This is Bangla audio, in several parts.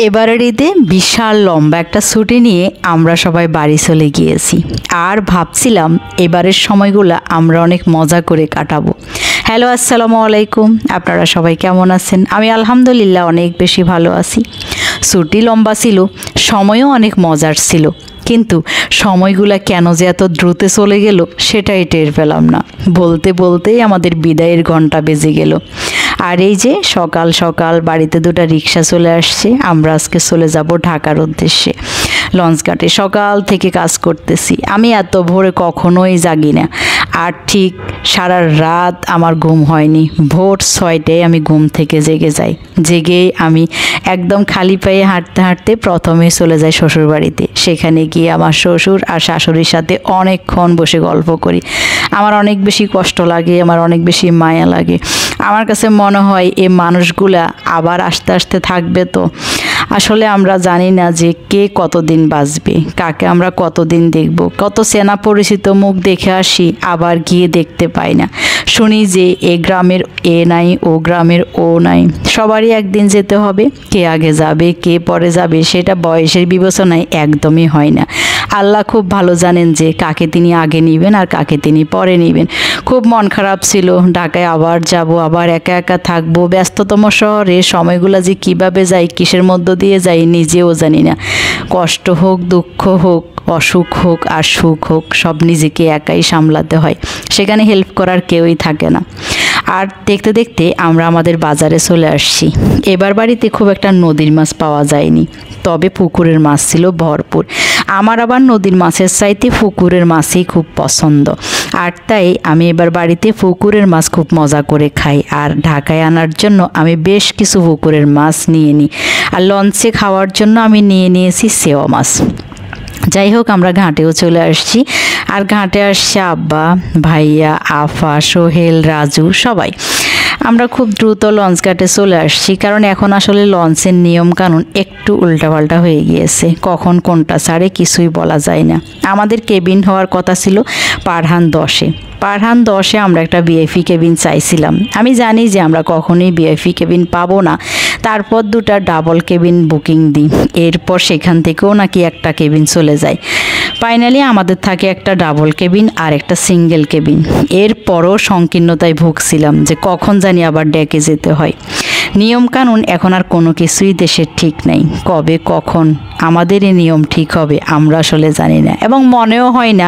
এবারের ঈদে বিশাল লম্বা একটা ছুটি নিয়ে আমরা সবাই বাড়ি চলে গিয়েছি আর ভাবছিলাম এবারের সময়গুলো আমরা অনেক মজা করে কাটাবো। হ্যালো, আসসালামু আলাইকুম। আপনারা সবাই কেমন আছেন? আমি আলহামদুলিল্লাহ অনেক বেশি ভালো আছি। ছুটি লম্বা ছিল, সময়ও অনেক মজার ছিল, কিন্তু সময়গুলো কেন যে এত দ্রুত চলে গেল সেটাই টের পেলাম না। বলতে বলতেই আমাদের বিদায়ের ঘন্টা বেজে গেল। আর এই যে সকাল সকাল বাড়িতে দুটো রিক্সা চলে আসছে, আমরা আজকে চলে যাব ঢাকার উদ্দেশ্যে। লঞ্চঘাটে সকাল থেকে কাজ করতেছি। আমি এত ভোরে কখনোই জাগি না, আর ঠিক সারা রাত আমার ঘুম হয়নি। ভোর 6টায় আমি ঘুম থেকে জেগে যাই। জেগে আমি একদম খালি পায়ে হাঁটতে হাঁটতে প্রথমে চলে যাই শ্বশুরবাড়িতে। সেখানে গিয়ে আমার শ্বশুর আর শাশুড়ির সাথে অনেকক্ষণ বসে গল্প করি। আমার অনেক বেশি কষ্ট লাগে, আমার অনেক বেশি মায়া লাগে। আমার কাছে মনে হয় এই মানুষগুলা আবার আস্তে আস্তে থাকবে। তো আসলে আমরা জানি না যে কে কতদিন বাঁচবে, কাকে আমরা কতদিন দেখব। কত চেনা পরিচিত মুখ দেখে আসি, আবার গিয়ে দেখতে পাই না। শুনি যে এ গ্রামের এ নাই, ও গ্রামের ও নাই। সবারই একদিন যেতে হবে। কে আগে যাবে কে পরে যাবে সেটা বয়সের বিবেচনায় একদমই হয় না। আল্লাহ খুব ভালো জানেন যে কাকে তিনি আগে নেবেন আর কাকে তিনি পরে নেবেন। খুব মন খারাপ ছিল। ঢাকায় আবার যাব, আবার একা একা থাকবো। ব্যস্ততম শহরে সময়গুলো যে কিভাবে যায়, কিসের মধ্য দিয়ে যাই নিজেও জানি না। কষ্ট হোক, দুঃখ হোক, অসুখ হোক আর সুখ হোক, সব নিজেকে একাই সামলাতে হয়। সেখানে হেল্প করার কেউই থাকে না। আর দেখতে দেখতে আমরা আমাদের বাজারে চলে আসছি। এবার বাড়িতে খুব একটা নদীর মাছ পাওয়া যায়নি, তবে পুকুরের মাছ ছিল ভরপুর। আমার আবার নদীর মাছের চাইতে পুকুরের মাছই খুব পছন্দ, আর তাই আমি এবার বাড়িতে পুকুরের মাছ খুব মজা করে খাই। আর ঢাকায় আনার জন্য আমি বেশ কিছু পুকুরের মাছ নিয়ে নিই, আর লঞ্চে খাওয়ার জন্য আমি নিয়ে নিয়েছি সেওয়া মাছ। যাই হোক, আমরা ঘাটেও চলে আসছি। আর ঘাটে আসছে আব্বা, ভাইয়া, আফা, সোহেল, রাজু, সবাই। আমরা খুব দ্রুত লঞ্চ ঘাটে চলে আসছি, কারণ এখন আসলে লঞ্চের নিয়ম কানুন একটু উল্টাপাল্টা হয়ে গিয়েছে। কখন কোনটা ছাড়ে কিছুই বলা যায় না। আমাদের কেবিন হওয়ার কথা ছিল পারহান 10-এ। পারহান 10-এ আমরা একটা ভিআইপি কেবিন চাইছিলাম। আমি জানি যে আমরা কখনোই ভিআইপি কেবিন পাবো না। তারপর দুটা ডাবল কেবিন বুকিং দিই, এরপর সেখান থেকেও নাকি একটা কেবিন চলে যায়। ফাইনালি আমাদের থাকে একটা ডাবল কেবিন আর একটা সিঙ্গেল কেবিন। এরপরও সংকীর্ণতায় ভুগছিলাম যে কখন জানি আবার ডেকে যেতে হয়। নিয়মকানুন এখন আর কোনো কিছুই দেশের ঠিক নাই। কবে কখন আমাদের এই নিয়ম ঠিক হবে আমরা আসলে জানি না, এবং মনেও হয় না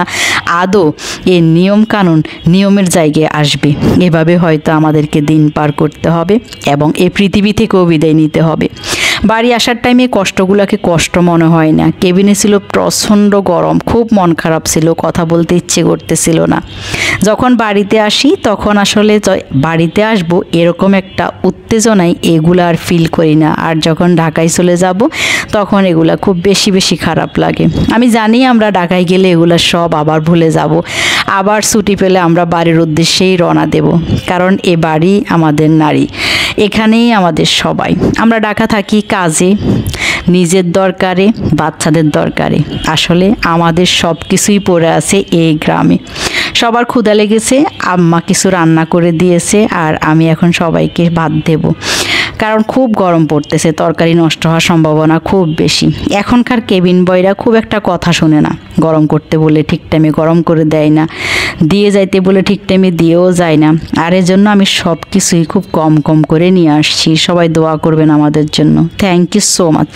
আদৌ এই নিয়মকানুন নিয়মের জায়গায় আসবে। এভাবে হয়তো আমাদেরকে দিন পার করতে হবে এবং এই পৃথিবী থেকেও বিদায় নিতে হবে। বাড়ি আসার টাইমে কষ্টগুলোকে কষ্ট মনে হয় না। কেবিনে ছিল প্রচণ্ড গরম, খুব মন খারাপ ছিল, কথা বলতে ইচ্ছে করতেছিল না। যখন বাড়িতে আসি তখন আসলে বাড়িতে আসবো এরকম একটা উত্তেজনায় এগুলো আর ফিল করি না। আর যখন ঢাকায় চলে যাব তখন এগুলা খুব বেশি বেশি খারাপ লাগে। আমি জানি আমরা ঢাকায় গেলে এগুলো সব আবার ভুলে যাব। আবার ছুটি পেলে আমরা বাড়ির উদ্দেশ্যেই রওনা দেব, কারণ এ বাড়ি আমাদের নারী, এখানেই আমাদের সবাই। আমরা ঢাকা থাকি কাজে, নিজের দরকারে, বাচ্চাদের দরকারে। আসলে আমাদের সব কিছুই পড়ে আছে এই গ্রামে। সবার ক্ষুধা লেগেছে, আম্মা কিছু রান্না করে দিয়েছে, আর আমি এখন সবাইকে ভাত দেব, কারণ খুব গরম পড়তেছে। তরকারি নষ্ট হওয়ার সম্ভাবনা খুব বেশি। এখনকার কেবিন বয়রা খুব একটা কথা শোনে না। গরম করতে বলে ঠিক টাইমে গরম করে দেয় না, দিয়ে যাইতে বলে ঠিক টাইমে দিয়েও যায় না। আর এর জন্য আমি সব কিছুই খুব কম কম করে নিয়ে আসছি। সবাই দোয়া করবেন আমাদের জন্য। Thank you so much.